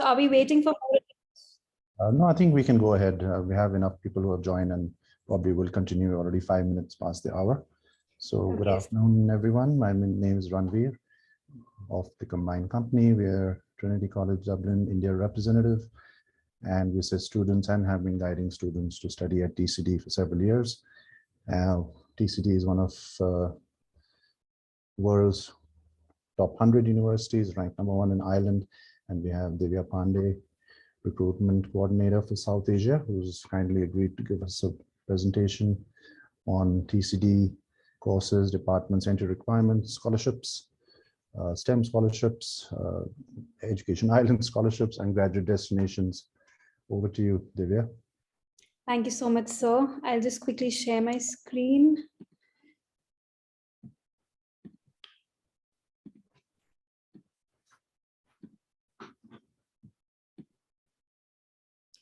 Are we waiting for more? No, I think we can go ahead. We have enough people who have joined and probably will continue already 5 minutes past the hour. So good afternoon, everyone. My name is Ranveer of the combined company. We are Trinity College Dublin, India representative, and we assist students and have been guiding students to study at TCD for several years. TCD is one of world's top 100 universities, ranked #1 in Ireland, and we have Divya Pandey, recruitment coordinator for South Asia, who's kindly agreed to give us a presentation on TCD courses, departments, entry requirements, scholarships, STEM scholarships, Education Island scholarships, and graduate destinations. Over to you, Divya. Thank you so much, sir. I'll just quickly share my screen.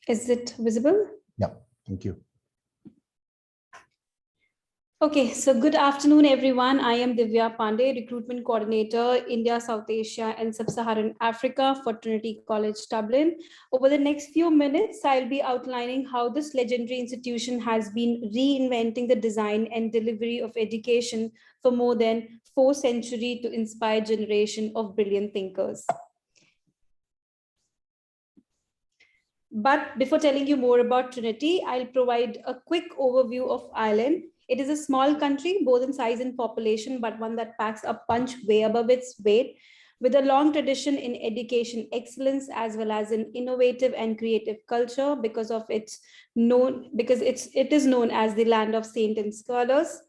Is it visible? Yeah, thank you. Okay, so good afternoon, everyone. I am Divya Pandey, Recruitment Coordinator, India, South Asia, and Sub-Saharan Africa for Trinity College Dublin. Over the next few minutes, I'll be outlining how this legendary institution has been reinventing the design and delivery of education for more than 4 centuries to inspire a generation of brilliant thinkers. But before telling you more about Trinity, I'll provide a quick overview of Ireland. It is a small country, both in size and population, but one that packs a punch way above its weight, with a long tradition in education excellence, as well as an innovative and creative culture because it is known as the land of saints and scholars.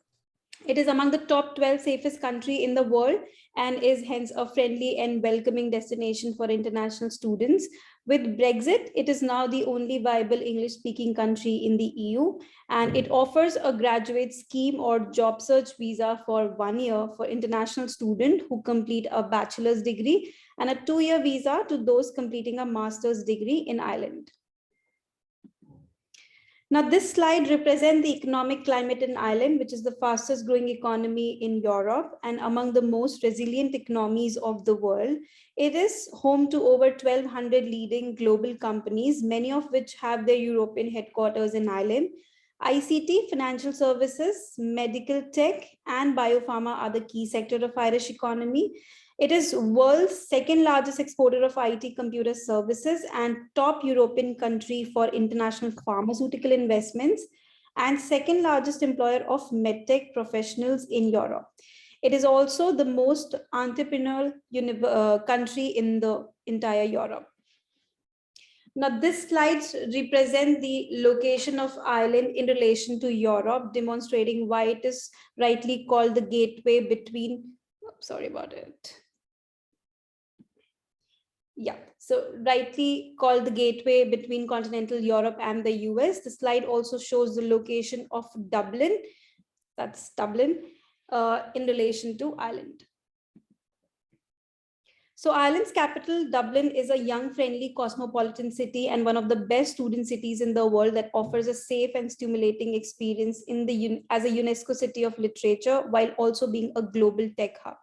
It is among the top 12 safest country in the world and is hence a friendly and welcoming destination for international students. With Brexit, it is now the only viable English-speaking country in the EU, and it offers a graduate scheme or job search visa for 1 year for international students who complete a bachelor's degree and a 2-year visa to those completing a master's degree in Ireland. Now, this slide represents the economic climate in Ireland, which is the fastest growing economy in Europe and among the most resilient economies of the world. It is home to over 1,200 leading global companies, many of which have their European headquarters in Ireland. ICT, financial services, medical tech, and biopharma are the key sectors of Irish economy. It is world's second largest exporter of IT computer services and top European country for international pharmaceutical investments and second largest employer of medtech professionals in Europe. It is also the most entrepreneurial country in the entire Europe. Now, this slide represents the location of Ireland in relation to Europe, demonstrating why it is rightly called the gateway between, sorry about it. Yeah, so rightly called the gateway between continental Europe and the US. The slide also shows the location of Dublin, that's Dublin, in relation to Ireland. So Ireland's capital, Dublin, is a young, friendly, cosmopolitan city and one of the best student cities in the world that offers a safe and stimulating experience as a UNESCO City of Literature, while also being a global tech hub.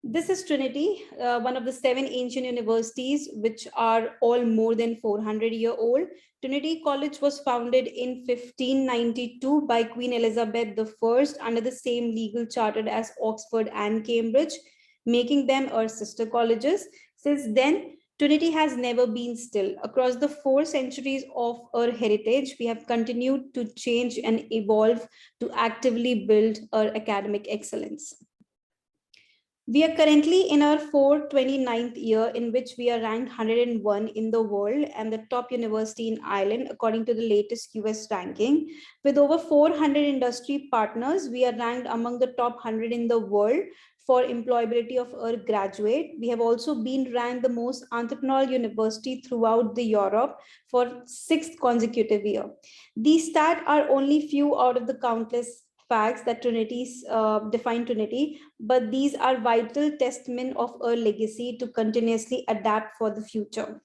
This is Trinity, one of the 7 ancient universities, which are all more than 400-year-old. Trinity College was founded in 1592 by Queen Elizabeth I under the same legal charter as Oxford and Cambridge, making them our sister colleges. Since then, Trinity has never been still. Across the 4 centuries of our heritage, we have continued to change and evolve to actively build our academic excellence. We are currently in our 429th year, in which we are ranked 101 in the world and the top university in Ireland, according to the latest US ranking. With over 400 industry partners, we are ranked among the top 100 in the world for employability of our graduate. We have also been ranked the most entrepreneurial university throughout the Europe for 6th consecutive year. These stats are only few out of the countless facts that define Trinity, but these are vital testament of our legacy to continuously adapt for the future.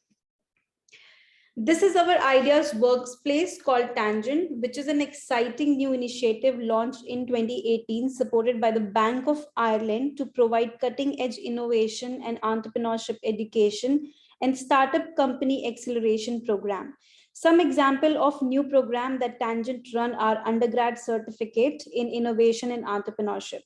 This is our ideas workplace called Tangent, which is an exciting new initiative launched in 2018, supported by the Bank of Ireland to provide cutting-edge innovation and entrepreneurship education and Startup Company Acceleration Program. Some example of new program that Tangent run are undergrad certificate in innovation and entrepreneurship,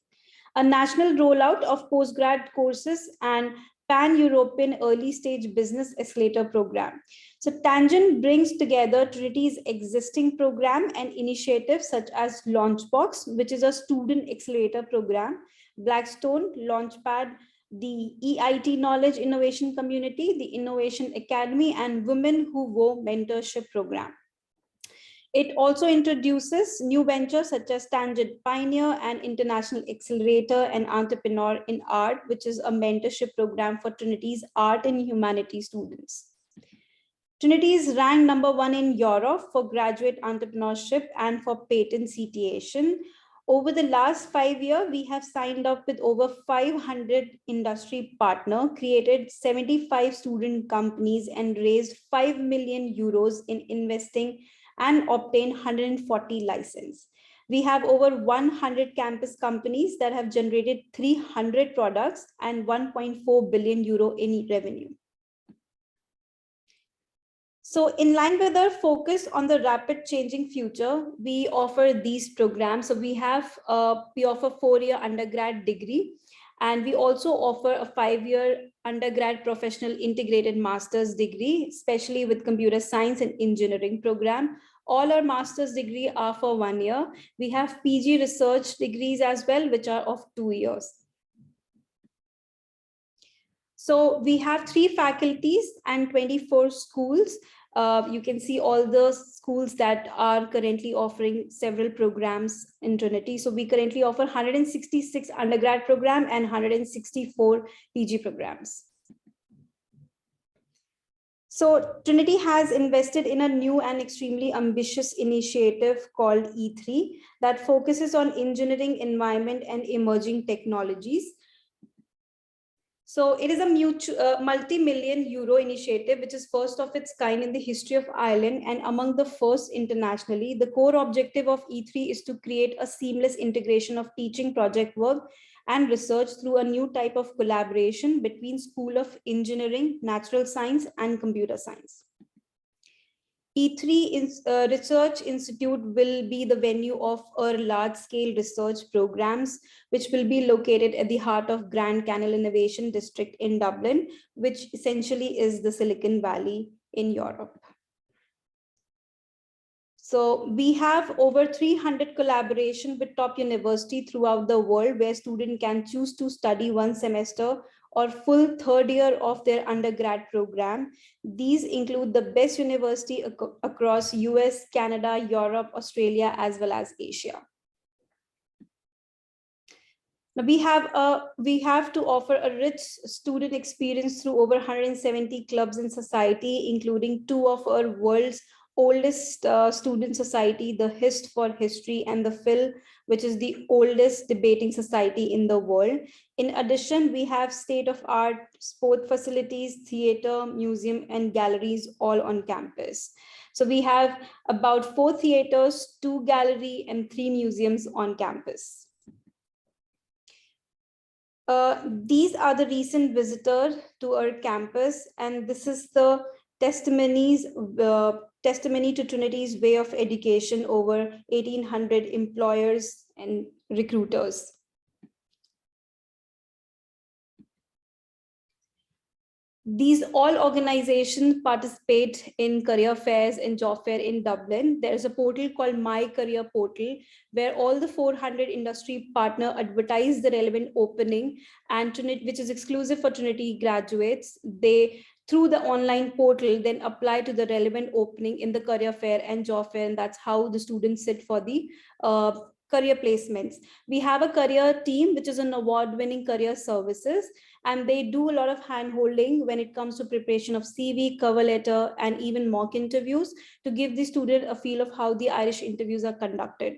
a national rollout of postgrad courses, and pan-European early stage business accelerator program. So Tangent brings together Trinity's existing program and initiatives such as Launchbox, which is a student accelerator program, Blackstone, Launchpad, the EIT Knowledge Innovation Community, the Innovation Academy, and Women Who Go Mentorship Program. It also introduces new ventures such as Tangent Pioneer and International Accelerator and Entrepreneur in Art, which is a mentorship program for Trinity's art and humanities students. Trinity is ranked #1 in Europe for graduate entrepreneurship and for patent CTation. Over the last 5 years, we have signed up with over 500 industry partners, created 75 student companies, and raised 5 million euros in investing and obtained 140 licenses. We have over 100 campus companies that have generated 300 products and 1.4 billion euro in revenue. So in line with our focus on the rapid changing future, we offer these programs. So we offer 4-year undergrad degree, and we also offer a 5-year undergrad professional integrated master's degree, especially with computer science and engineering program. All our master's degree are for 1 year. We have PG research degrees as well, which are of 2 years. So we have 3 faculties and 24 schools. You can see all the schools that are currently offering several programs in Trinity. So we currently offer 166 undergrad program and 164 PG programs. So Trinity has invested in a new and extremely ambitious initiative called E3 that focuses on engineering, environment, and emerging technologies. So it is a multi-million euro initiative, which is first of its kind in the history of Ireland and among the first internationally. The core objective of E3 is to create a seamless integration of teaching, project work, and research through a new type of collaboration between School of Engineering, Natural Science, and Computer Science. E3 Research Institute will be the venue of our large-scale research programs, which will be located at the heart of Grand Canal Innovation District in Dublin, which essentially is the Silicon Valley in Europe. So we have over 300 collaboration with top universities throughout the world where students can choose to study 1 semester or full 3rd year of their undergrad program. These include the best university across US, Canada, Europe, Australia, as well as Asia. Now we have to offer a rich student experience through over 170 clubs in society, including 2 of our world's oldest student society, the HIST for History, and the PHIL, which is the oldest debating society in the world. In addition, we have state-of-art sport facilities, theater, museum, and galleries all on campus. So we have about 4 theaters, 2 galleries, and 3 museums on campus. These are the recent visitors to our campus, and this is the testimony to Trinity's way of education over 1,800 employers and recruiters. These all organizations participate in career fairs and job fair in Dublin. There's a portal called My Career Portal, where all the 400 industry partners advertise the relevant opening, and Trinity, which is exclusive for Trinity graduates. They, through the online portal, then apply to the relevant opening in the career fair and job fair, and that's how the students sit for the career placements. We have a career team, which is an award-winning career services, and they do a lot of hand-holding when it comes to preparation of CV, cover letter, and even mock interviews to give the student a feel of how the Irish interviews are conducted.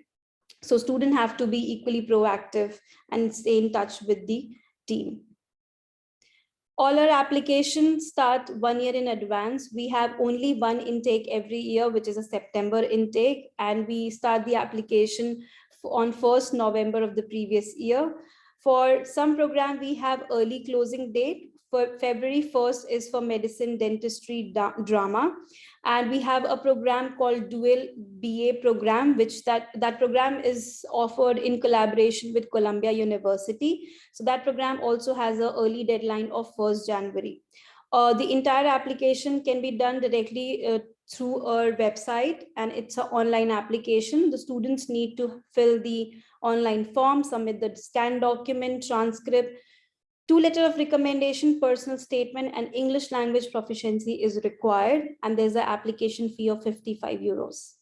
So students have to be equally proactive and stay in touch with the team. All our applications start 1 year in advance. We have only 1 intake every year, which is a September intake, and we start the application on 1st November of the previous year. For some program, we have early closing date. February 1st is for medicine, dentistry, drama. And we have a program called Dual BA program, which that program is offered in collaboration with Columbia University. So that program also has an early deadline of 1st January. The entire application can be done directly through our website, and it's an online application. The students need to fill the online form, submit the scanned document, transcript, 2 letter of recommendation, personal statement, and English language proficiency is required. And there's an application fee of 55 euros.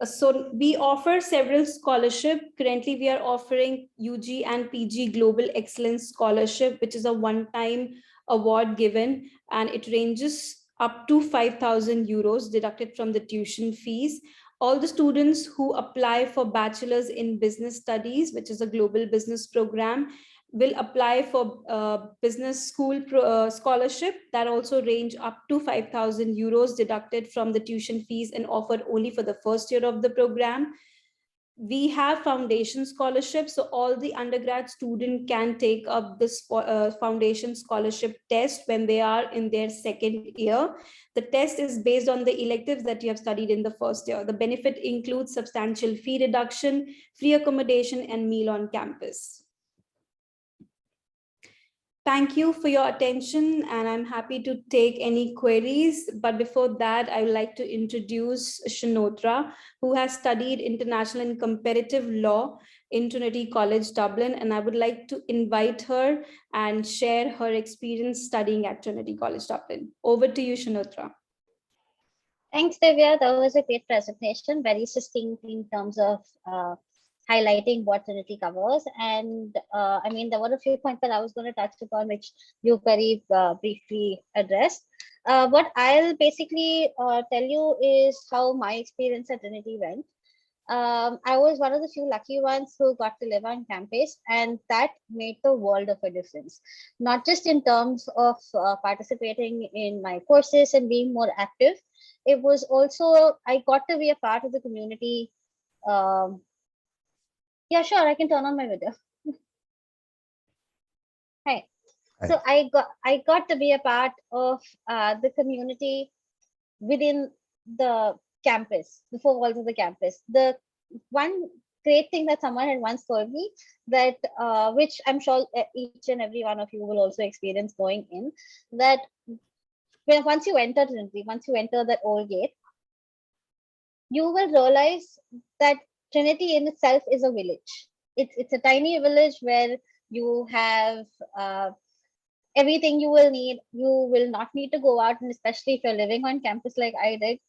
So we offer several scholarship. Currently, we are offering UG and PG Global Excellence Scholarship, which is a one-time award given, and it ranges up to 5,000 euros deducted from the tuition fees. All the students who apply for Bachelor's in Business Studies, which is a global business program, will apply for business school scholarship that also range up to 5,000 euros deducted from the tuition fees and offered only for the first year of the program. We have foundation scholarship, so all the undergrad student can take up this foundation scholarship test when they are in their second year. The test is based on the electives that you have studied in the first year. The benefit includes substantial fee reduction, free accommodation, and meal on campus. Thank you for your attention, and I'm happy to take any queries. But before that, I would like to introduce Shinotra, who has studied international and comparative law in Trinity College, Dublin. And I would like to invite her and share her experience studying at Trinity College, Dublin. Over to you, Shinotra. Thanks, Divya. That was a great presentation, very succinct in terms of highlighting what Trinity covers. And I mean, there were a few points that I was going to touch upon, which you very briefly addressed. What I'll basically tell you is how my experience at Trinity went. I was one of the few lucky ones who got to live on campus, and that made the world of a difference. Not just in terms of participating in my courses and being more active, it was also, I got to be a part of the community. Yeah, sure, I can turn on my video. Hi. So I got to be a part of the community within the campus, the four walls of the campus. The one great thing that someone had once told me, that which I'm sure each and every one of you will also experience going in, that once you enter Trinity, once you enter that old gate, you will realize that Trinity in itself is a village. It's a tiny village where you have everything you will need. You will not need to go out, and especially if you're living on campus like I did,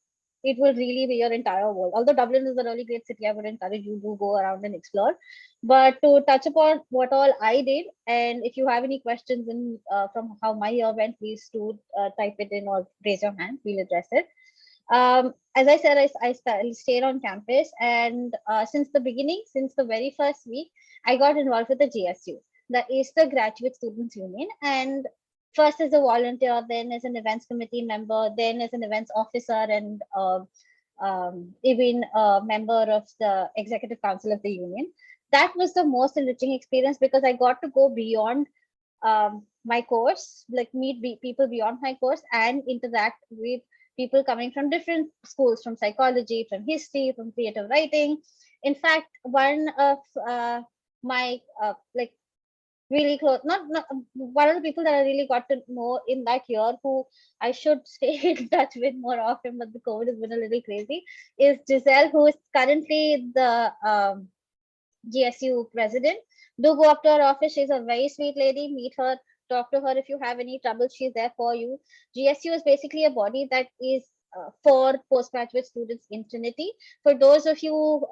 it will really be your entire world. Although Dublin is a really great city, I would encourage you to go around and explore. But to touch upon what all I did, and if you have any questions in, from how my year went, please do type it in or raise your hand. We'll address it. As I said, I stayed on campus, and since the beginning, since the very first week, I got involved with the GSU. That is the Graduate Students Union, and first as a volunteer, then as an events committee member, then as an events officer, and even a member of the executive council of the union. That was the most enriching experience because I got to go beyond my course, like meet people beyond my course and interact with people coming from different schools, from psychology, from history, from creative writing. In fact, one of my like really close, not one of the people that I really got to know in that year, who I should stay in touch with more often, but the COVID has been a little crazy, is Giselle, who is currently the GSU president. Do go up to her office. She's a very sweet lady. Meet her, talk to her if you have any trouble. She's there for you. GSU is basically a body that is for postgraduate students in Trinity. For those of you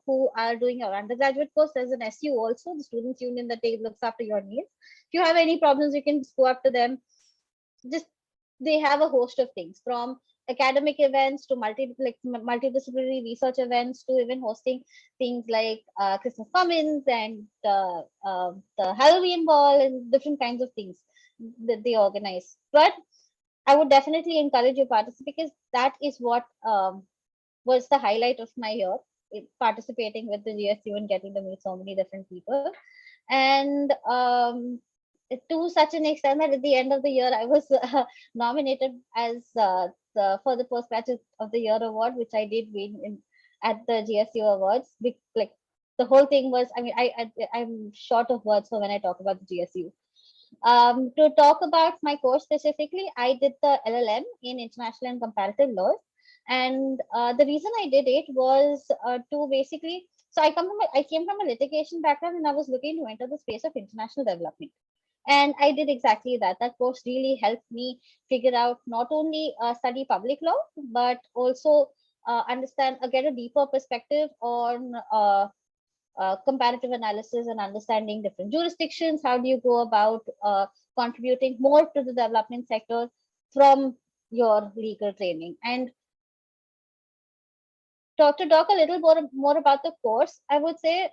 who are doing your undergraduate course, there's an SU also, the Students' Union, that looks after your needs. If you have any problems, you can just go up to them. Just they have a host of things, from academic events to multidisciplinary research events to even hosting things like Christmas Commons and the Halloween ball and different kinds of things that they organize. But I would definitely encourage you to participate, because that is what was the highlight of my year, participating with the GSU and getting to meet so many different people. And to such an extent that at the end of the year, I was nominated as for the Postgraduate of the Year award, which I did win at the GSU Awards. Like the whole thing was, I mean, I'm short of words for when I talk about the GSU. To talk about my course specifically, I did the LLM in International and Comparative Law. And the reason I did it was to basically, so I came from a litigation background, and I was looking to enter the space of international development. And I did exactly that. That course really helped me figure out not only study public law, but also understand, get a deeper perspective on comparative analysis and understanding different jurisdictions. How do you go about contributing more to the development sector from your legal training? And to talk a little more about the course, I would say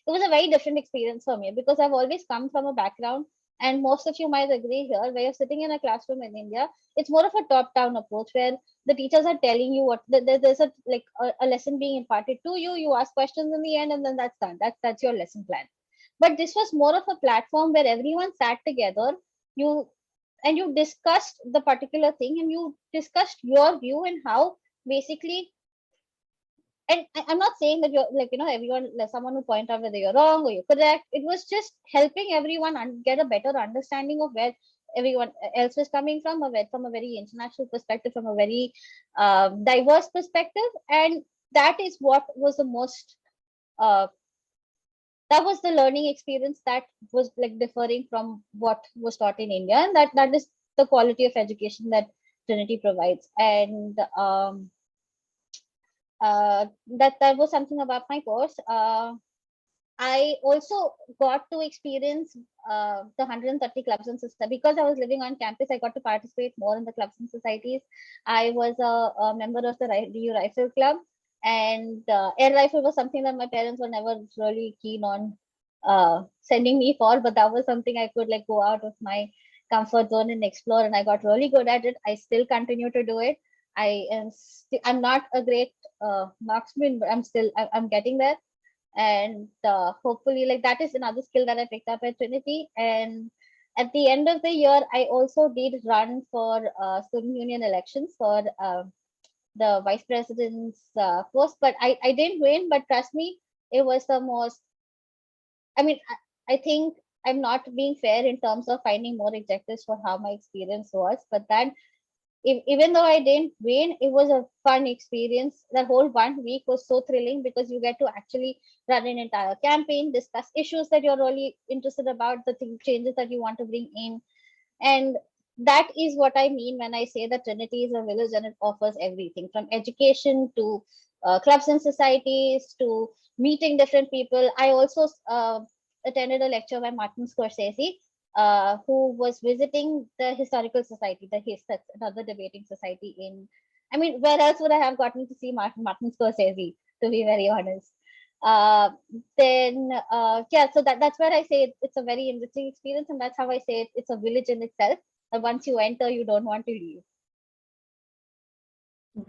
it was a very different experience for me, because I've always come from a background, and most of you might agree here, where you're sitting in a classroom in India, it's more of a top-down approach where the teachers are telling you what there's a lesson being imparted to you. You ask questions in the end, and then that's done. That's your lesson plan. But this was more of a platform where everyone sat together, you discussed the particular thing, and you discussed your view and how basically. And I'm not saying that you're like, everyone, like someone will point out whether you're wrong or you're correct. It was just helping everyone get a better understanding of where everyone else was coming from, from a very international perspective, from a very diverse perspective. And that is what was the most, that was the learning experience that was like differing from what was taught in India. And that is the quality of education that Trinity provides. And that was something about my course. I also got to experience the 130 clubs and societies. Because I was living on campus, I got to participate more in the clubs and societies. I was a member of the DU Rifle Club, and air rifle was something that my parents were never really keen on sending me for, but that was something I could like go out of my comfort zone and explore, and I got really good at it. I still continue to do it. I'm not a great marksman, but I'm getting there. And hopefully, like, that is another skill that I picked up at Trinity. And at the end of the year, I also did run for student union elections for the vice president's post, but I didn't win. But trust me, it was the most. I mean, I think I'm not being fair in terms of finding more adjectives for how my experience was, but that even though I didn't win, it was a fun experience. The whole 1 week was so thrilling, because you get to actually run an entire campaign, discuss issues that you're really interested about, the changes that you want to bring in. And that is what I mean when I say that Trinity is a village, and it offers everything from education to clubs and societies to meeting different people. I also attended a lecture by Martin Scorsese, who was visiting the Historical Society, that's another debating society in. I mean, where else would I have gotten to see Martin Scorsese, to be very honest? So that's where I say it's a very enriching experience, and that's how I say it's a village in itself. And once you enter, you don't want to leave.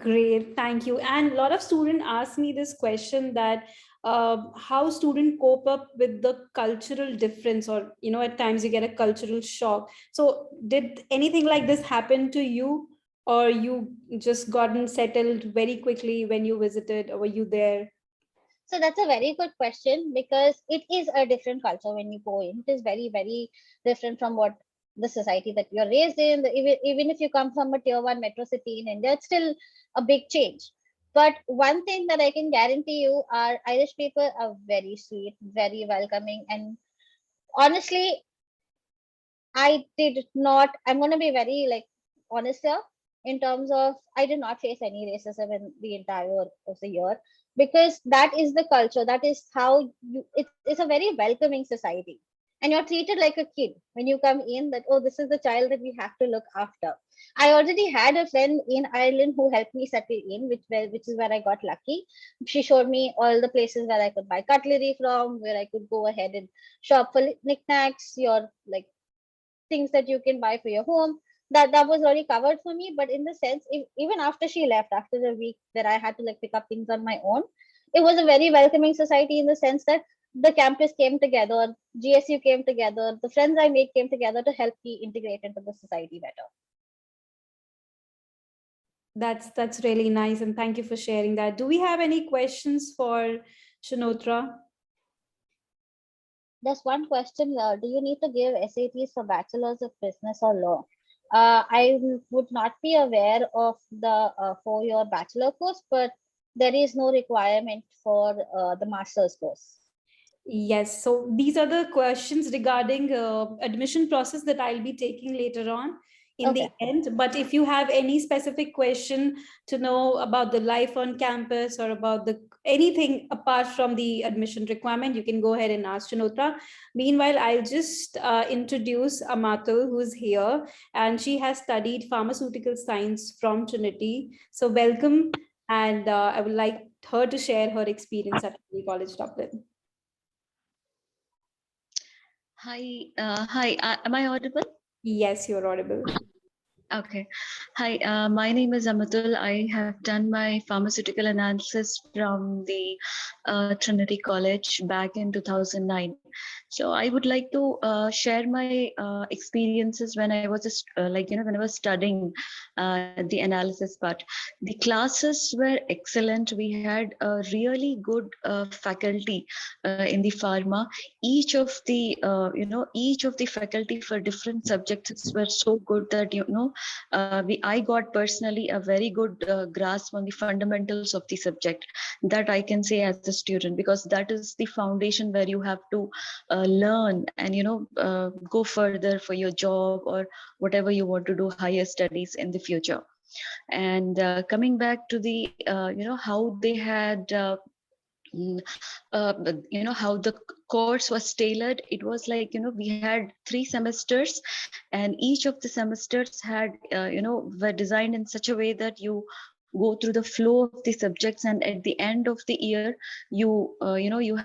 Great, thank you. And a lot of students ask me this question, that how students cope up with the cultural difference, or at times you get a cultural shock. So did anything like this happen to you, or you just gotten settled very quickly when you visited, or were you there? So that's a very good question, because it is a different culture when you go in. It is very, very different from what the society that you're raised in. Even if you come from a tier 1 metro city in India, it's still a big change. But one thing that I can guarantee you are Irish people are very sweet, very welcoming. And honestly, I'm going to be very like honest here, in terms of I did not face any racism in the entire of the year, because that is the culture. That is how it's a very welcoming society. And you're treated like a kid when you come in, that, oh, this is the child that we have to look after. I already had a friend in Ireland who helped me settle in, which is where I got lucky. She showed me all the places where I could buy cutlery from, where I could go ahead and shop for knickknacks, your like things that you can buy for your home. That was already covered for me. But in the sense, even after she left, after the week that I had to like pick up things on my own, it was a very welcoming society, in the sense that the campus came together, GSU came together, the friends I made came together to help me integrate into the society better. That's really nice, and thank you for sharing that. Do we have any questions for Shanotra? There's one question, do you need to give SATs for bachelor's of business or law? I would not be aware of the 4-year bachelor course, but there is no requirement for the master's course. Yes, so these are the questions regarding admission process that I'll be taking later on in the end. But if you have any specific question to know about the life on campus or about the anything apart from the admission requirement, you can go ahead and ask Shanotra. Meanwhile, I'll just introduce Amatul, who's here, and she has studied pharmaceutical science from Trinity. So welcome, and I would like her to share her experience at Trinity College Dublin. Hi, am I audible? Yes, you're audible. Okay. Hi, my name is Amatul. I have done my pharmaceutical analysis from the Trinity College back in 2009. So I would like to share my experiences when I was when I was studying the analysis part. The classes were excellent. We had a really good faculty in the pharma. Each of the faculty for different subjects were so good that I got personally a very good grasp on the fundamentals of the subject. That I can say as a student, because that is the foundation where you have to learn and go further for your job or whatever you want to do, higher studies in the future. And coming back to the how they had how the course was tailored. It was like we had 3 semesters, and each of the semesters had were designed in such a way that you go through the flow of the subjects, and at the end of the year you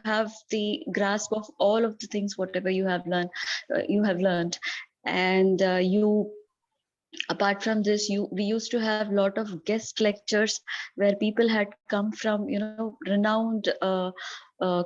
have the grasp of all of the things whatever you have learned. And apart from this, we used to have a lot of guest lectures where people had come from renowned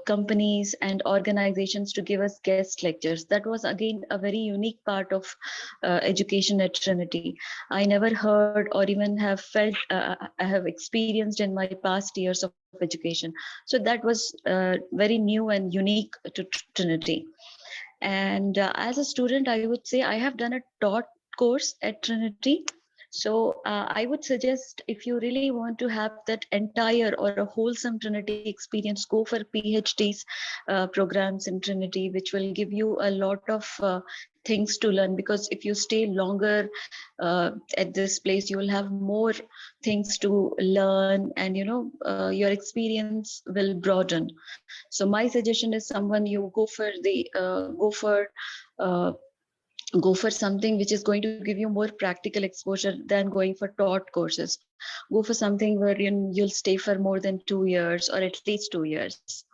companies and organizations to give us guest lectures. That was again a very unique part of education at Trinity. I never heard or even have felt I have experienced in my past years of education. So that was very new and unique to Trinity. And as a student, I would say I have done a taught course at Trinity. So I would suggest, if you really want to have that entire or a wholesome Trinity experience, go for PhDs programs in Trinity, which will give you a lot of things to learn. Because if you stay longer at this place, you will have more things to learn, and your experience will broaden. So my suggestion is, someone, you go for something which is going to give you more practical exposure than going for taught courses. Go for something where you'll stay for more than 2 years, or at least 2 years.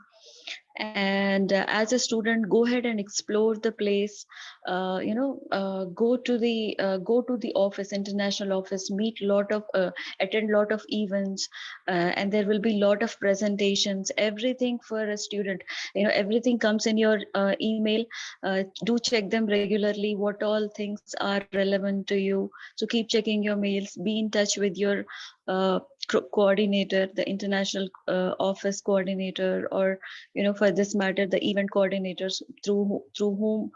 And as a student, go ahead and explore the place. Go to the office, international office, attend lot of events, and there will be lot of presentations. Everything for a student, everything comes in your email. Do check them regularly, what all things are relevant to you. So keep checking your mails, be in touch with your coordinator, the international office coordinator, or for this matter, the event coordinators through whom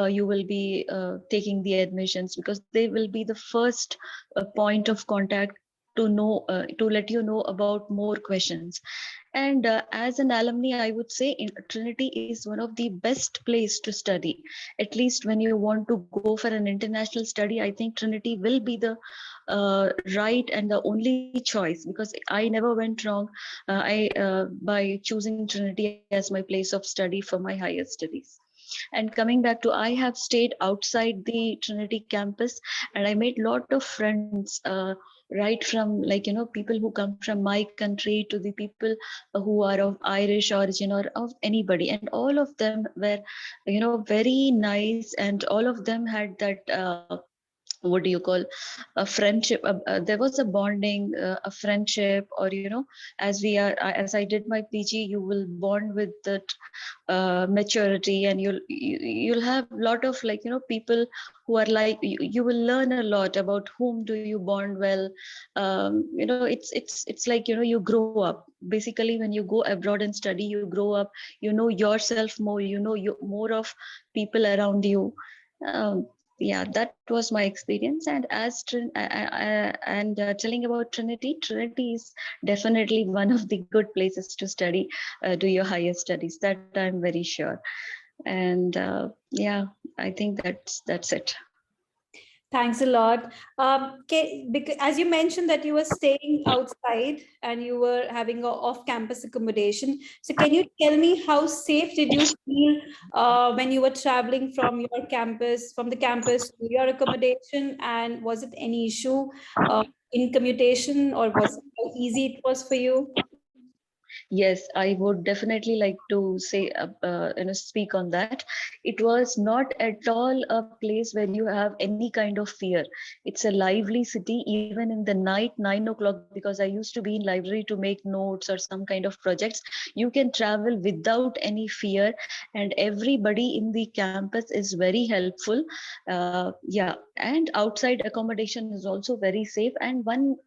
you will be taking the admissions, because they will be the first point of contact to let you know about more questions. And as an alumni, I would say Trinity is one of the best place to study. At least when you want to go for an international study, I think Trinity will be the right and the only choice, because I never went wrong by choosing Trinity as my place of study for my higher studies. And coming back to, I have stayed outside the Trinity campus, and I made lot of friends, right from people who come from my country to the people who are of Irish origin or of anybody, and all of them were very nice, and all of them had that what do you call, a friendship. There was a bonding, a friendship, or as we are, as I did my PG, you will bond with that maturity, and you'll have a lot of people who are like you will learn a lot about whom do you bond well. It's like you grow up. Basically, when you go abroad and study, you grow up, you know yourself more, more of people around you. Yeah, that was my experience. And as telling about Trinity is definitely one of the good places to study, do your higher studies. That I'm very sure. And yeah, I think that's it. Thanks a lot. Because as you mentioned that you were staying outside and you were having a off-campus accommodation. So can you tell me how safe did you feel when you were traveling from the campus to your accommodation? And was it any issue in commutation, or was it how easy it was for you? Yes, I would definitely like to say, speak on that. It was not at all a place where you have any kind of fear. It's a lively city, even in the night, 9 o'clock, because I used to be in library to make notes or some kind of projects. You can travel without any fear, and everybody in the campus is very helpful. Yeah, and outside accommodation is also very safe. And one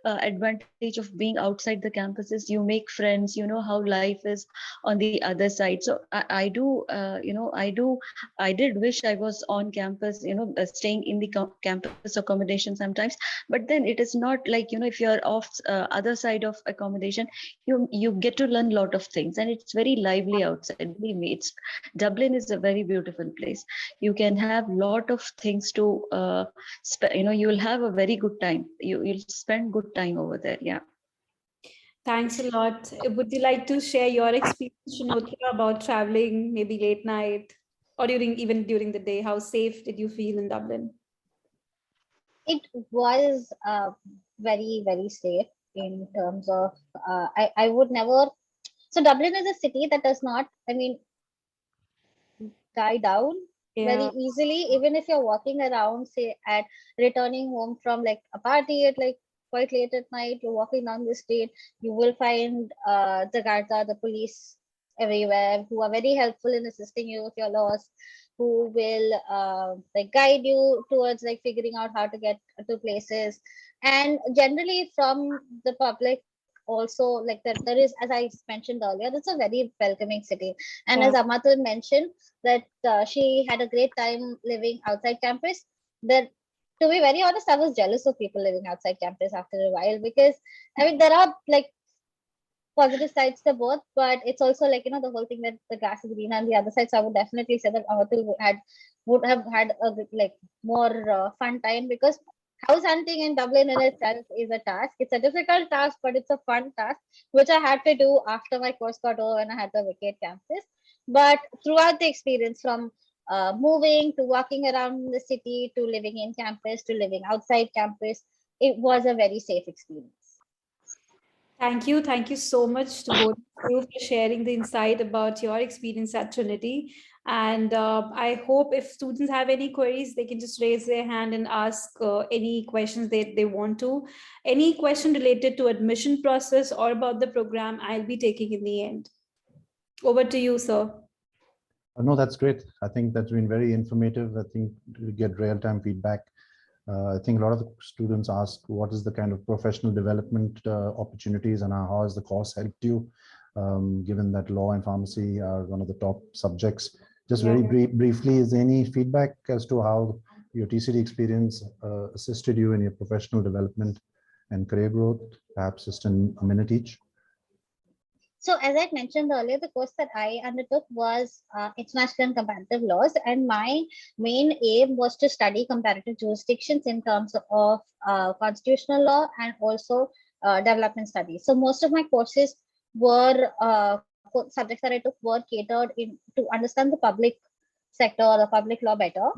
advantage of being outside the campus is you make friends, you know how life is on the other side. So I do I did wish I was on campus, staying in the campus accommodation sometimes. But then it is not like, if you're off other side of accommodation, you get to learn a lot of things, and it's very lively outside. Believe me, Dublin is a very beautiful place. You can have lot of things to you'll have a very good time. You'll spend good time over there. Yeah. Thanks a lot. Would you like to share your experience, Shinotra, about traveling, maybe late night or even during the day? How safe did you feel in Dublin? It was very, very safe in terms of, I would never, so Dublin is a city that does not, die down very Yeah. easily. Even if you're walking around, say at returning home from like a party at like quite late at night, you're walking down the street, you will find the police everywhere, who are very helpful in assisting you if you're lost, who will like guide you towards like figuring out how to get to places. And generally from the public also, like there is, as I mentioned earlier, it's a very welcoming city. And Yeah. as Amatul mentioned, that she had a great time living outside campus. That, to be very honest, I was jealous of people living outside campus after a while, because there are like positive sides to both, but it's also like, the whole thing that the grass is green on the other side. So I would definitely say that Amatul would have had a like more fun time, because house hunting in Dublin in itself is a task. It's a difficult task, but it's a fun task, which I had to do after my course got over and I had to vacate campus. But throughout the experience, from moving to walking around the city to living in campus to living outside campus, it was a very safe experience. Thank you. Thank you so much to both of you for sharing the insight about your experience at Trinity. And I hope if students have any queries, they can just raise their hand and ask any questions they want to. Any question related to admission process or about the program, I'll be taking in the end. Over to you, sir. No, that's great. I think that's been very informative. I think we get real-time feedback. I think a lot of the students ask what is the kind of professional development opportunities, and how has the course helped you, given that law and pharmacy are one of the top subjects. Just very briefly, is there any feedback as to how your TCD experience assisted you in your professional development and career growth, perhaps just in a minute each? So as I mentioned earlier, the course that I undertook was international and comparative laws, and my main aim was to study comparative jurisdictions in terms of constitutional law and also development studies. So most of my courses were subjects that I took were catered in to understand the public sector or the public law better,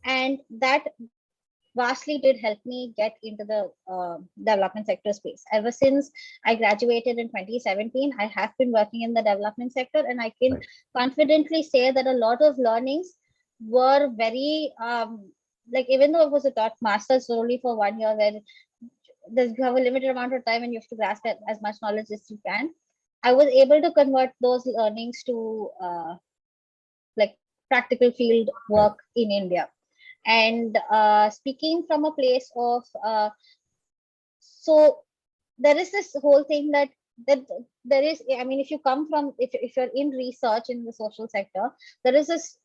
and that vastly did help me get into the development sector space. Ever since I graduated in 2017, I have been working in the development sector, and I can confidently say that a lot of learnings were very like even though it was a master's only for 1 year, where you have a limited amount of time and you have to grasp as much knowledge as you can, I was able to convert those learnings to like practical field Right. work in India. And speaking from a place of so there is this whole thing that there is, I mean, if you come from, if you're in research in the social sector, there is this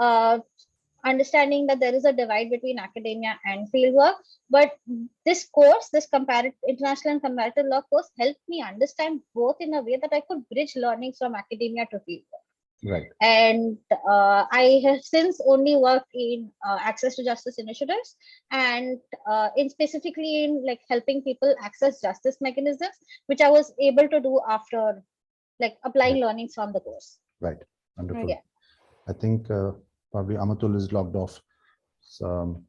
uh, understanding that there is a divide between academia and fieldwork. But this course, this comparative international and comparative law course, helped me understand both in a way that I could bridge learnings from academia to fieldwork. Right. And I have since only worked in access to justice initiatives, and in specifically in like helping people access justice mechanisms, which I was able to do after like applying learnings from the course. Right. Wonderful. Yeah. I think probably Amatul is logged off. So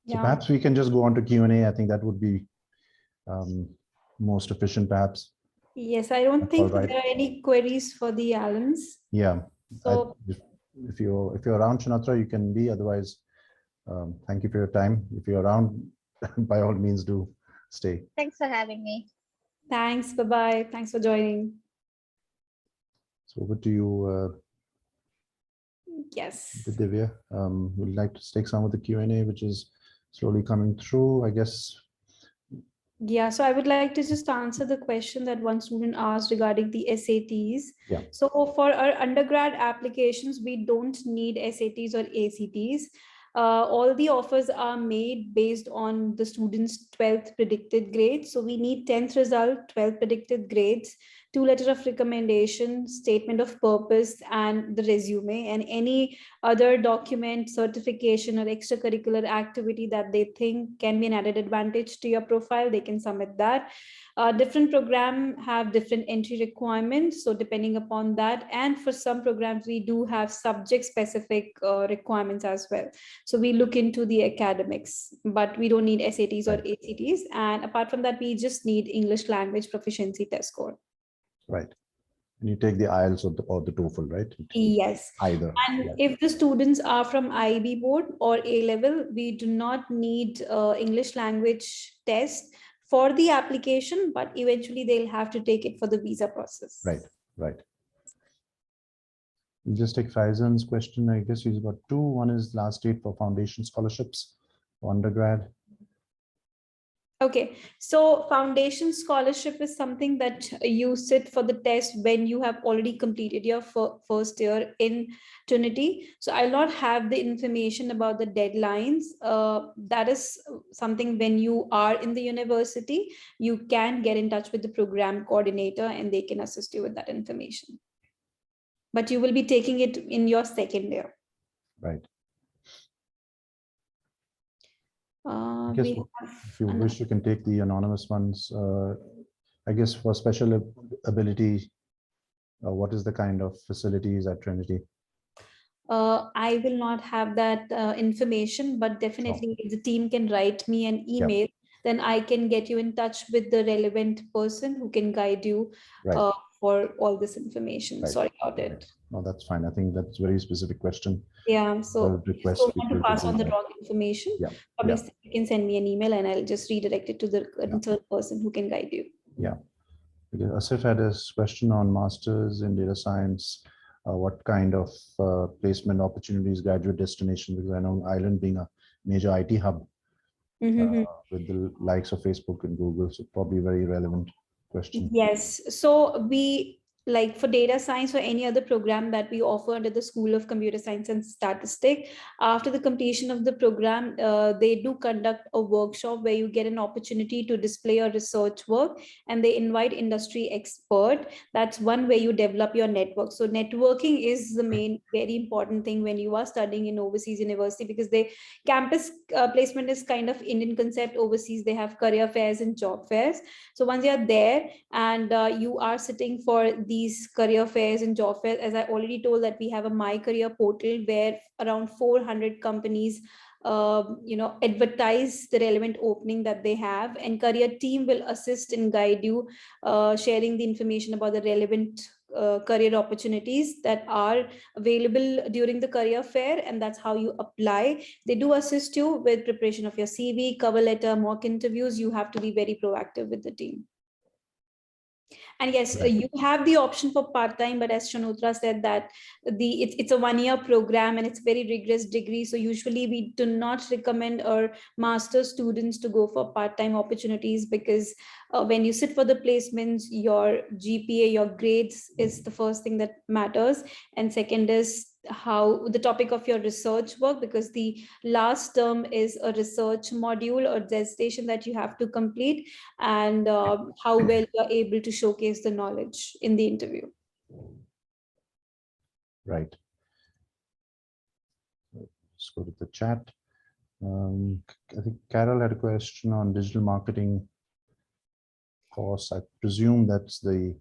Yeah. perhaps we can just go on to Q&A. I think that would be most efficient, perhaps. Yes, I don't think All right. there are any queries for the Allens. Yeah. So If you're around, Shanatra, you can be. Otherwise, thank you for your time. If you're around, by all means, do stay. Thanks for having me. thanks. Bye-bye. Thanks for joining. So over to you, Yes. Divya. Would like to take some of the Q&A, which is slowly coming through, I guess. Yeah, so I would like to just answer the question that one student asked regarding the SATs. Yeah. So for our undergrad applications, we don't need SATs or ACTs. All the offers are made based on the student's 12th predicted grade. So we need 10th result, 12th predicted grades, 2 letter of recommendation, statement of purpose, and the resume, and any other document, certification, or extracurricular activity that they think can be an added advantage to your profile, they can submit that. Different programs have different entry requirements, so depending upon that, and for some programs we do have subject specific requirements as well. So we look into the academics, but we don't need SATs or ACTs. And apart from that, we just need English language proficiency test score. Right. And you take the Ielts or the TOEFL, right? Yes. Either. And Yeah. if the students are from IB board or A level, we do not need English language test for the application, but eventually they'll have to take it for the visa process. Right, right. We'll just take Faizan's question. I guess he's got two. One is last date for foundation scholarships for undergrad. Okay, so foundation scholarship is something that you sit for the test when you have already completed your first year in Trinity. So I'll not have the information about the deadlines. That is something when you are in the university, you can get in touch with the program coordinator and they can assist you with that information. But you will be taking it in your second year. Right. I guess if you wish, you can take the anonymous ones. I guess for special ability, what is the kind of facilities at Trinity? I will not have that information, but definitely if the team can write me an email, then I can get you in touch with the relevant person who can guide you for all this information. Right. Sorry about it. No, that's fine. I think that's a very specific question. Yeah, so request don't want to pass on the wrong information. Yeah. Obviously, you can send me an email and I'll just redirect it to the third person who can guide you. Yeah. Asif had a question on masters in data science. What kind of placement opportunities, graduate destination? Because I know Ireland being a major IT hub with the likes of Facebook and Google, so probably very relevant question. Yes, so we like for data science or any other program that we offer under the School of Computer Science and Statistics, after the completion of the program, they do conduct a workshop where you get an opportunity to display your research work and they invite industry expert. That's one way you develop your network. So networking is the main very important thing when you are studying in overseas university, because the campus placement is kind of Indian concept. Overseas they have career fairs and job fairs. So once you are there and you are sitting for these career fairs and job fairs, as I already told that we have a My Career portal where around 400 companies advertise the relevant opening that they have, and career team will assist and guide you, sharing the information about the relevant career opportunities that are available during the career fair, and that's how you apply. They do assist you with preparation of your CV, cover letter, mock interviews. You have to be very proactive with the team. And yes, you have the option for part-time, but as Shanotra said, that it's a 1-year program and it's very rigorous degree. So usually we do not recommend our master's students to go for part-time opportunities, because when you sit for the placements, your GPA, your grades is the first thing that matters. And second is how the topic of your research work, because the last term is a research module or dissertation that you have to complete, and how well you're able to showcase the knowledge in the interview. Right. Let's go to the chat. I think Carol had a question on digital marketing course. I presume that's the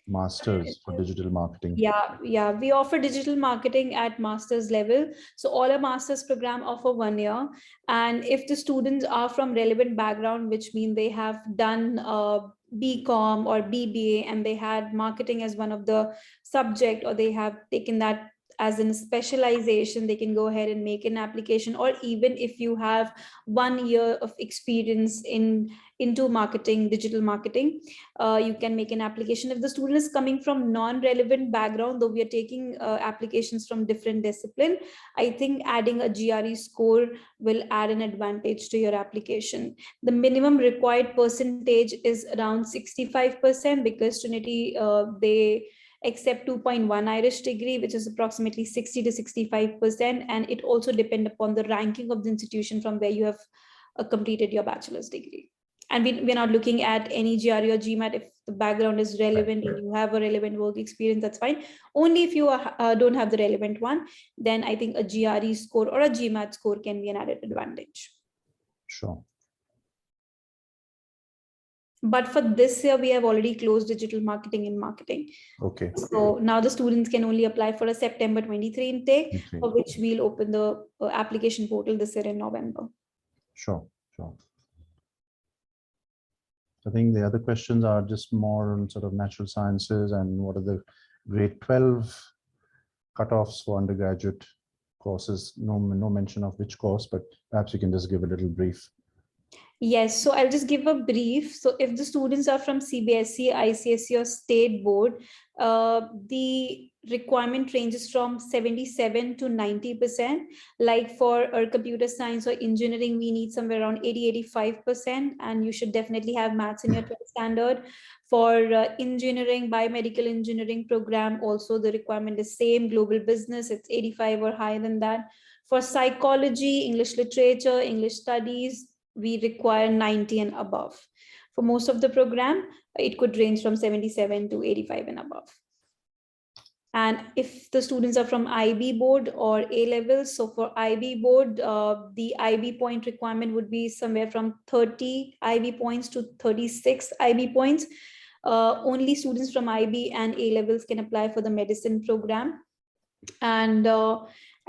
master's for digital marketing. Yeah, we offer digital marketing at master's level. So all our master's program offer 1 year, and if the students are from relevant background, which means they have done BCom or BBA and they had marketing as one of the subject, or they have taken that as in specialization, they can go ahead and make an application. Or even if you have 1 year of experience into marketing, digital marketing, you can make an application. If the student is coming from non-relevant background, though we are taking applications from different discipline, I think adding a GRE score will add an advantage to your application. The minimum required percentage is around 65%, because Trinity, they accept 2.1 Irish degree, which is approximately 60 to 65%. And it also depends upon the ranking of the institution from where you have completed your bachelor's degree. And we're not looking at any GRE or GMAT. If the background is relevant and you have a relevant work experience, that's fine. Only if you don't have the relevant one, then I think a GRE score or a GMAT score can be an added advantage. Sure. But for this year, we have already closed digital marketing and marketing. Okay. So now the students can only apply for a September 23 intake, Okay. for which we'll open the application portal this year in November. Sure. I think the other questions are just more on sort of natural sciences and what are the grade 12 cutoffs for undergraduate courses. No mention of which course, but perhaps you can just give a little brief. Yes, so I'll just give a brief. So if the students are from CBSE, ICSE or state board, the requirement ranges from 77 to 90%. Like for our computer science or engineering, we need somewhere around 80-85%, and you should definitely have maths in your 12th standard. For engineering, biomedical engineering program, also the requirement is same. Global business, it's 85 or higher than that. For psychology, English literature, English studies, we require 90 and above. For most of the program, it could range from 77 to 85 and above. And if the students are from IB board or A levels, so for IB board, the IB point requirement would be somewhere from 30 IB points to 36 IB points. Only students from IB and A levels can apply for the medicine program. And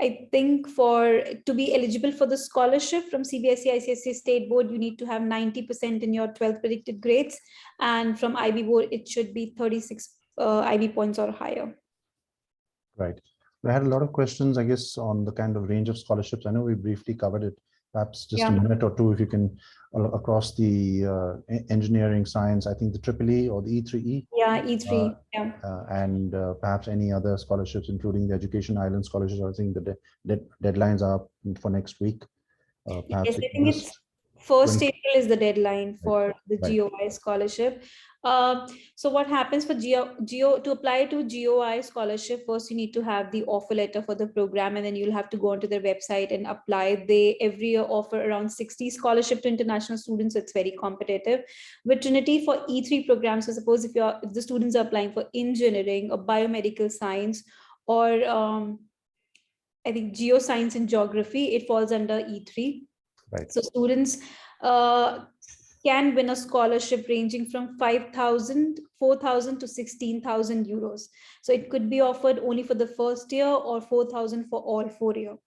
I think to be eligible for the scholarship from CBSE, ICSE state board, you need to have 90% in your 12th predicted grades. And from IB board, it should be 36 IB points or higher. Right. We had a lot of questions, I guess, on the kind of range of scholarships. I know we briefly covered it. Perhaps just a minute or two, if you can, across the engineering, science, I think the EEE or the E3E. Yeah, E3. And perhaps any other scholarships, including the Education Island scholarships. I think the deadlines are for next week. Perhaps yes, I think it's 1st April is the deadline for the GOI scholarship. So what happens for to apply to GOI scholarship, first you need to have the offer letter for the program, and then you'll have to go onto their website and apply. They every year offer around 60 scholarship to international students, so it's very competitive. With Trinity for E3 programs, so suppose if the students are applying for engineering or biomedical science or I think geoscience and geography, it falls under E3. Right. So students can win a scholarship ranging from 4,000 to 16,000 euros. So it could be offered only for the first year or 4,000 for all 4 years.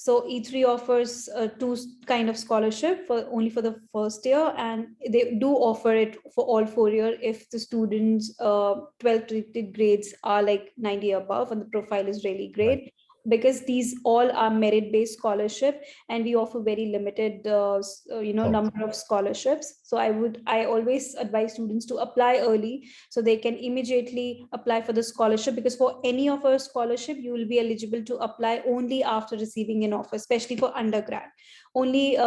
So E3 offers two kind of scholarship for only for the first year, and they do offer it for all 4 years if the students' 12 predicted grades are like 90 above and the profile is really great. Because these all are merit-based scholarship, and we offer very limited number of scholarships. So I always advise students to apply early so they can immediately apply for the scholarship, because for any of our scholarship you will be eligible to apply only after receiving an offer, especially for undergrad. Only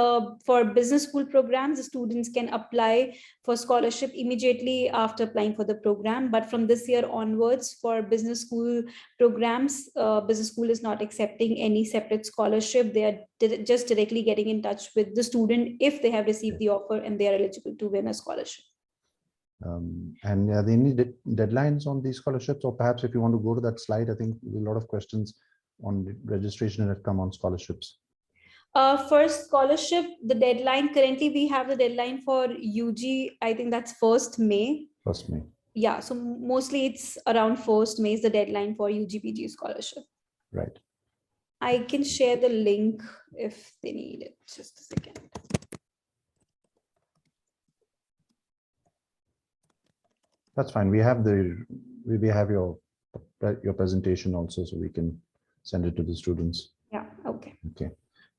for business school programs, the students can apply for scholarship immediately after applying for the program. But from this year onwards, for business school programs, business school is not accepting any separate scholarship. They are just directly getting in touch with the student if they have received the offer and they are eligible to win a scholarship. And are there any deadlines on these scholarships? Or perhaps if you want to go to that slide, I think there's a lot of questions on registration that come on scholarships. For scholarship, the deadline, currently we have the deadline for UG, I think that's 1st May. 1st May. Yeah, so mostly it's around 1st May is the deadline for UGPG scholarship. Right. I can share the link if they need it. Just a second. That's fine. We have your presentation also, so we can send it to the students. Yeah, okay. Okay.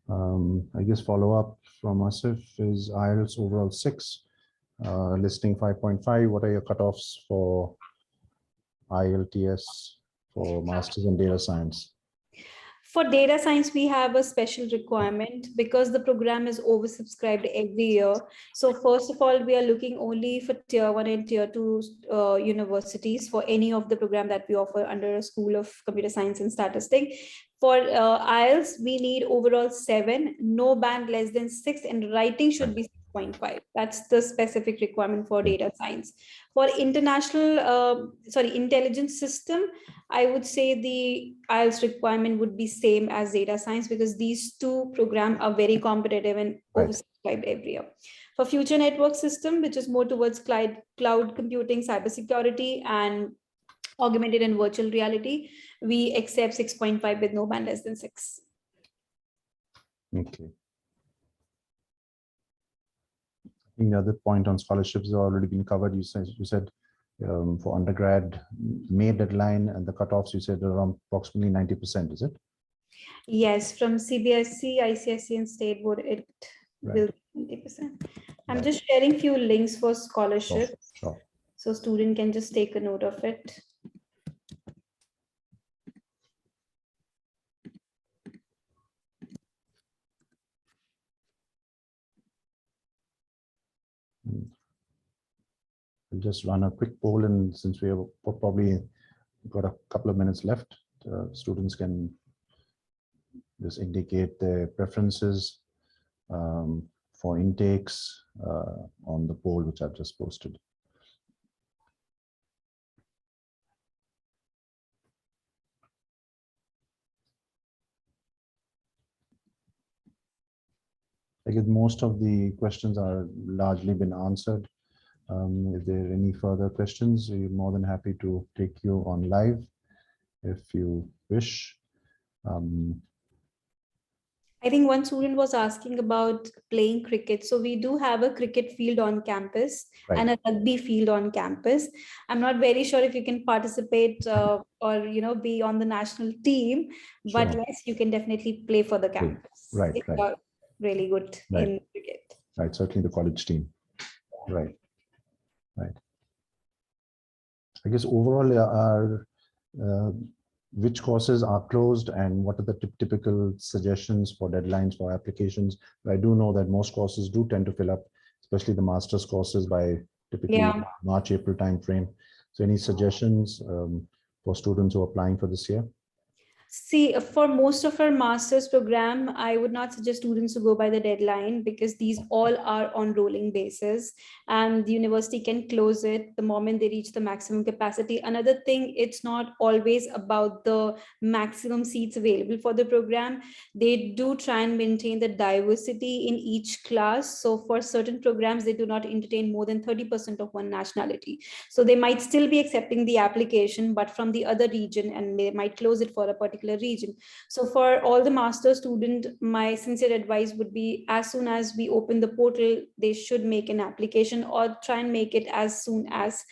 I guess follow up from Asif is Ielts overall 6, listing 5.5. What are your cutoffs for IELTS for Masters in Data Science? For data science, we have a special requirement because the program is oversubscribed every year. So first of all, we are looking only for tier 1 and tier 2 universities for any of the program that we offer under a School of Computer Science and Statistics. For IELTS, we need overall 7, no band less than 6, and writing should be 6.5. That's the specific requirement for data science. For intelligence system, I would say the IELTS requirement would be same as data science, because these two programs are very competitive and oversubscribed every year. For future network system, which is more towards cloud computing, cybersecurity, and augmented and virtual reality, we accept 6.5 with no band less than 6. Okay. I think the other point on scholarships has already been covered. You said for undergrad, May deadline, and the cutoffs, you said around approximately 90%, is it? Yes, from CBSE, ICSE, and State Board, it will be 90%. I'm just sharing few links for scholarship. Sure. So student can just take a note of it. We'll just run a quick poll, and since we have probably got a couple of minutes left, students can just indicate their preferences for intakes on the poll which I've just posted. I guess most of the questions are largely been answered. If there are any further questions, we're more than happy to take you on live if you wish. I think one student was asking about playing cricket. So we do have a cricket field on campus and a rugby field on campus. I'm not very sure if you can participate or be on the national team, but yes, you can definitely play for the campus. Right. Really good in cricket. Right, certainly the college team. Right. I guess overall, which courses are closed and what are the typical suggestions for deadlines for applications? I do know that most courses do tend to fill up, especially the master's courses, by typically March, April timeframe. So any suggestions for students who are applying for this year? See, for most of our master's program, I would not suggest students to go by the deadline, because these all are on rolling basis and the university can close it the moment they reach the maximum capacity. Another thing, it's not always about the maximum seats available for the program. They do try and maintain the diversity in each class. So for certain programs, they do not entertain more than 30% of one nationality. So they might still be accepting the application, but from the other region, and they might close it for a particular particular region. So for all the master student, my sincere advice would be, as soon as we open the portal, they should make an application or try and make it as soon as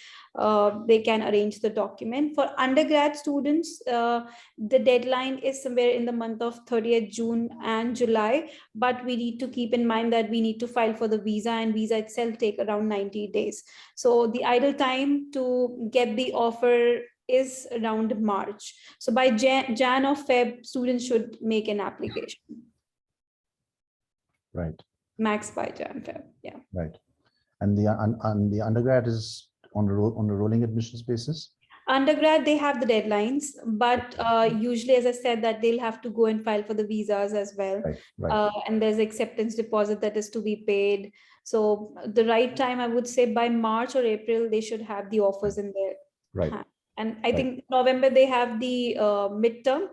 they can arrange the document. For undergrad students, the deadline is somewhere in the month of 30th June and July, but we need to keep in mind that we need to file for the visa, and visa itself take around 90 days. So the idle time to get the offer is around March. So by Jan or Feb, students should make an application. Right. Max by Jan, Feb, yeah. Right. And the undergrad is on a rolling admissions basis? Undergrad, they have the deadlines, but usually, as I said, that they'll have to go and file for the visas as well. Right, right. And there's acceptance deposit that is to be paid. So the right time, I would say by March or April, they should have the offers in their Right. hand. And I think November, they have the midterm,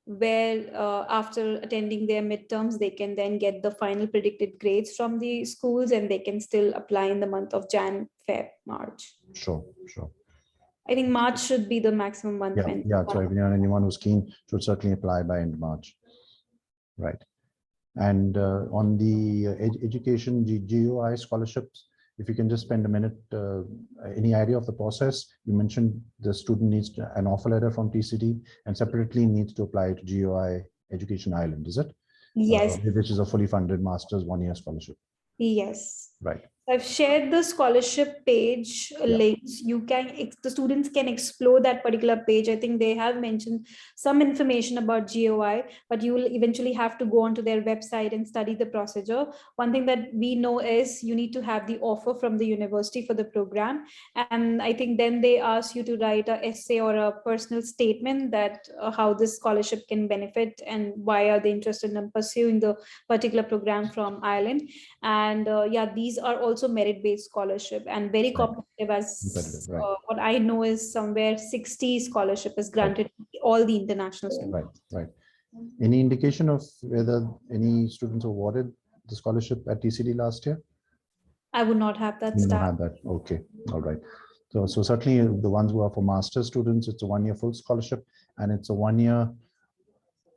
where after attending their midterms, they can then get the final predicted grades from the schools, and they can still apply in the month of Jan, Feb, March. Sure, sure. I think March should be the maximum month. Yeah, when yeah. So anyone who's keen should certainly apply by end March. Right. And on the education GOI scholarships, if you can just spend a minute, any idea of the process? You mentioned the student needs an offer letter from TCT and separately needs to apply to GOI Education Ireland, is it? Yes. Which is a fully funded master's 1-year scholarship. Yes. Right. I've shared the scholarship page links. You can, the students can explore that particular page. I think they have mentioned some information about GOI, but you will eventually have to go onto their website and study the procedure. One thing that we know is you need to have the offer from the university for the program. And I think then they ask you to write an essay or a personal statement that how this scholarship can benefit and why are they interested in pursuing the particular program from Ireland. And yeah, these are also merit-based scholarship and very competitive, as what I know is somewhere 60 scholarship is granted to all the international students. Right. Any indication of whether any students awarded the scholarship at TCD last year? I would not have that You don't stat. have that. Okay. All right. So certainly the ones who are for master's students, it's a 1-year full scholarship, and it's a 1-year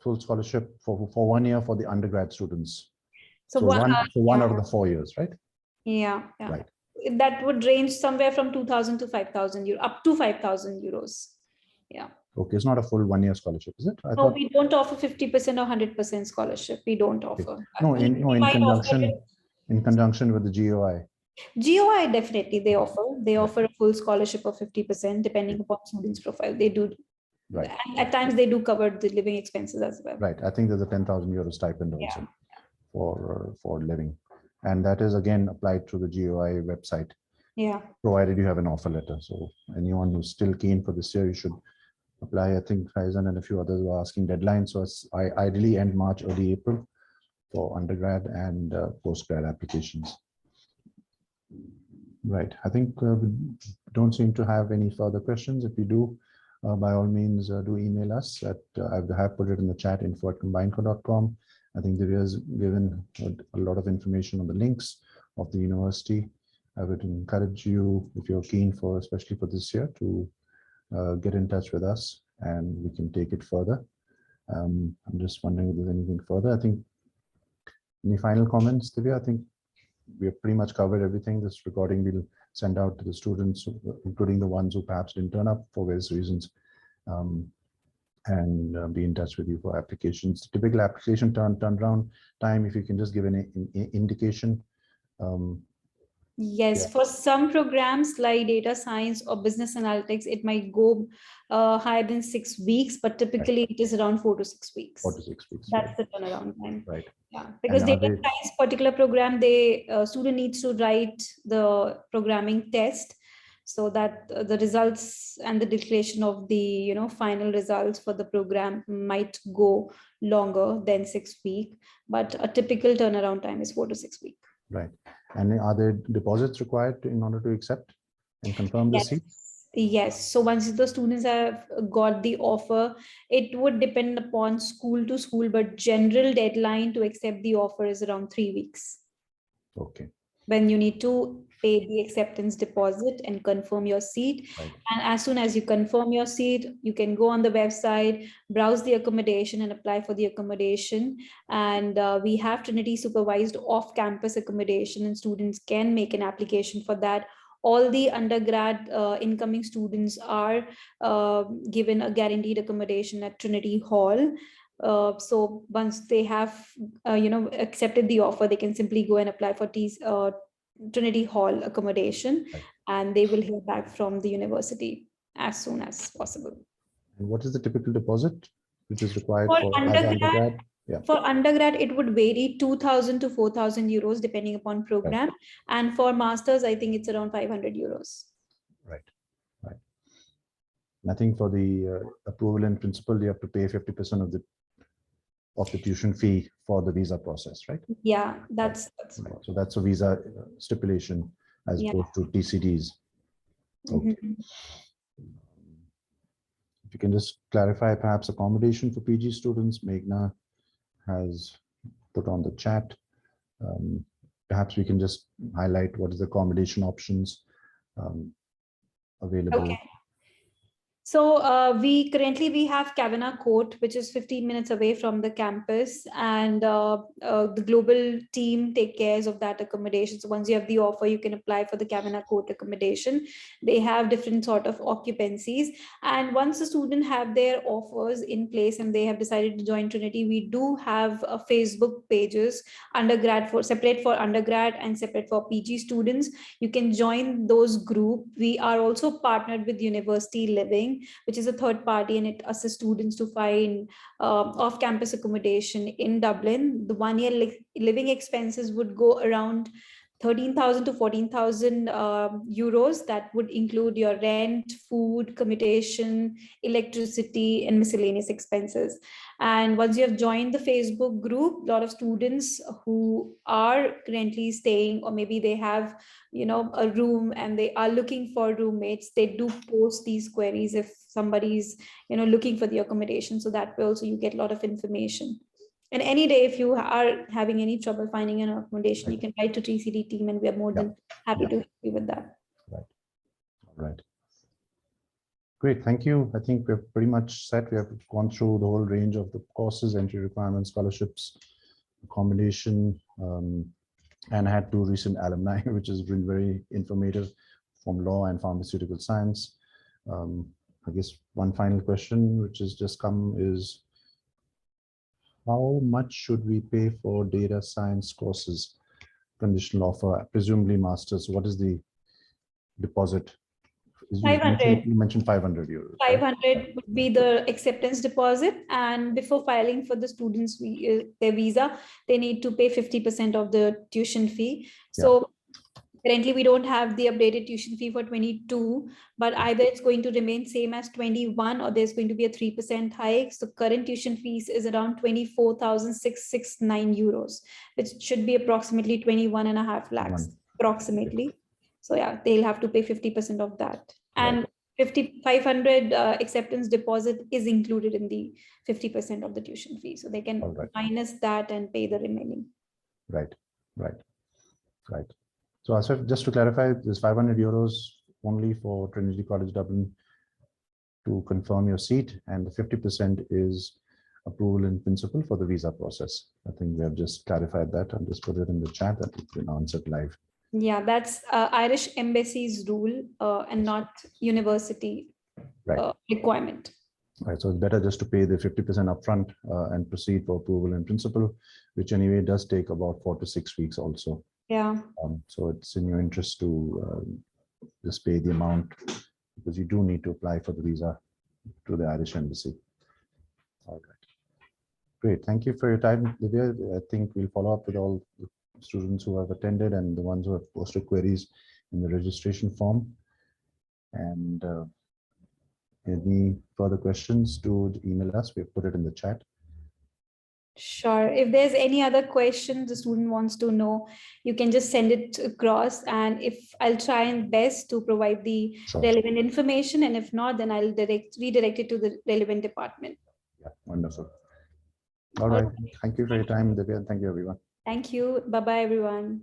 full scholarship for 1 year for the undergrad students. So one out of the 4 years, right? Yeah. Right. That would range somewhere from 2,000 to 5,000 euros, up to 5,000 euros. Yeah. Okay, it's not a full 1-year scholarship, is it? No, we don't offer 50% or 100% scholarship. We don't offer. No, in conjunction with the GOI. GOI, definitely they offer. They offer a full scholarship of 50% depending upon students' profile. They do. Right. And at times they do cover the living expenses as well. Right. I think there's a 10,000 euro stipend also for living. And that is again applied through the GOI website. Yeah. Provided you have an offer letter. So anyone who's still keen for this year, you should apply. I think Faizan and a few others were asking deadlines. So I ideally end March, early April for undergrad and postgrad applications. Right. I think we don't seem to have any further questions. If you do, by all means, do email us at, I have put it in the chat, info@combinedco.com. I think there is given a lot of information on the links of the university. I would encourage you, if you're keen for, especially for this year, to get in touch with us and we can take it further. I'm just wondering if there's anything further. I think, any final comments, Divya? I think we have pretty much covered everything. This recording we'll send out to the students, including the ones who perhaps didn't turn up for various reasons, and be in touch with you for applications. Typical application turnaround time, if you can just give an indication. Yes, for some programs like data science or business analytics, it might go higher than 6 weeks, but typically it is around 4 to 6 weeks. 4 to 6 weeks. That's the turnaround time. Right. Yeah, because data science particular program, student needs to write the programming test, so that the results and the declaration of the final results for the program might go longer than 6 weeks, but a typical turnaround time is 4 to 6 weeks. Right. And are there deposits required in order to accept and confirm the seat? Yes. So once the students have got the offer, it would depend upon school to school, but general deadline to accept the offer is around 3 weeks. Okay. when you need to pay the acceptance deposit and confirm your seat. Right. And as soon as you confirm your seat, you can go on the website, browse the accommodation and apply for the accommodation. And we have Trinity Supervised off-campus accommodation, and students can make an application for that. All the undergrad incoming students are given a guaranteed accommodation at Trinity Hall. So once they have, accepted the offer, they can simply go and apply for Trinity Hall accommodation, Right. and they will hear back from the university as soon as possible. And what is the typical deposit which is required For for as undergrad, undergrad? Yeah. For undergrad, it would vary 2,000 to 4,000 euros depending upon program. Right. And for masters, I think it's around 500 euros. Right. Right. And I think for the approval in principle, you have to pay 50% of the tuition fee for the visa process, right? Yeah, that's Right. So that's a visa stipulation as Yeah. opposed to TCDs. Okay. Mhm. If you can just clarify perhaps accommodation for PG students, Meghna has put on the chat. Perhaps we can just highlight what is the accommodation options available. Okay. So we currently have Kavanagh Court, which is 15 minutes away from the campus, and the global team take cares of that accommodation. So once you have the offer, you can apply for the Kavanagh Court accommodation. They have different sort of occupancies, and once the student have their offers in place and they have decided to join Trinity, we do have Facebook pages, separate for undergrad and separate for PG students. You can join those group. We are also partnered with University Living, which is a third party, and it assists students to find off-campus accommodation in Dublin. The 1 year living expenses would go around 13,000 to 14,000 euros. That would include your rent, food, accommodation, electricity, and miscellaneous expenses. And once you have joined the Facebook group, a lot of students who are currently staying, or maybe they have, a room and they are looking for roommates, they do post these queries if somebody's, looking for the accommodation. So that way also you get a lot of information. And any day, if you are having any trouble finding an accommodation, you can write to TCD team, and we are more than happy to help you with that. Right. All right. Great. Thank you. I think we're pretty much set. We have gone through the whole range of the courses, entry requirements, scholarships, accommodation, and had 2 recent alumni, which has been very informative from law and pharmaceutical science. I guess one final question, which has just come, is how much should we pay for data science courses? Conditional offer, presumably masters. What is the deposit? You 500. mentioned 500 euros. 500 would be the acceptance deposit, and before filing for the students their visa, they need to pay 50% of the tuition fee. So currently we don't have the updated tuition fee for 22, but either it's going to remain same as 21, or there's going to be a 3% hike. So current tuition fees is around 24,669 euros, which should be approximately 21.5 lakhs approximately. So yeah, they'll have to pay 50% of that. And 500 acceptance deposit is included in the 50% of the tuition fee. So they can minus that and pay the remaining. Right. So Asif, just to clarify, this 500 euros only for Trinity College Dublin to confirm your seat, and the 50% is approval in principle for the visa process. I think we have just clarified that and just put it in the chat that it's been answered live. Yeah, that's Irish Embassy's rule and not university requirement. Right, so it's better just to pay the 50% upfront and proceed for approval in principle, which anyway does take about 4 to 6 weeks also. Yeah. So it's in your interest to just pay the amount, because you do need to apply for the visa to the Irish Embassy. All right. Great. Thank you for your time, Divya. I think we'll follow up with all the students who have attended and the ones who have posted queries in the registration form. And any further questions, do email us. We've put it in the chat. Sure. If there's any other questions the student wants to know, you can just send it across, and if I'll try and best to provide the relevant information, and if not, then I'll redirect it to the relevant department. Yeah, wonderful. All right. Thank you for your time, Divya. Thank you, everyone. Thank you. Bye-bye, everyone.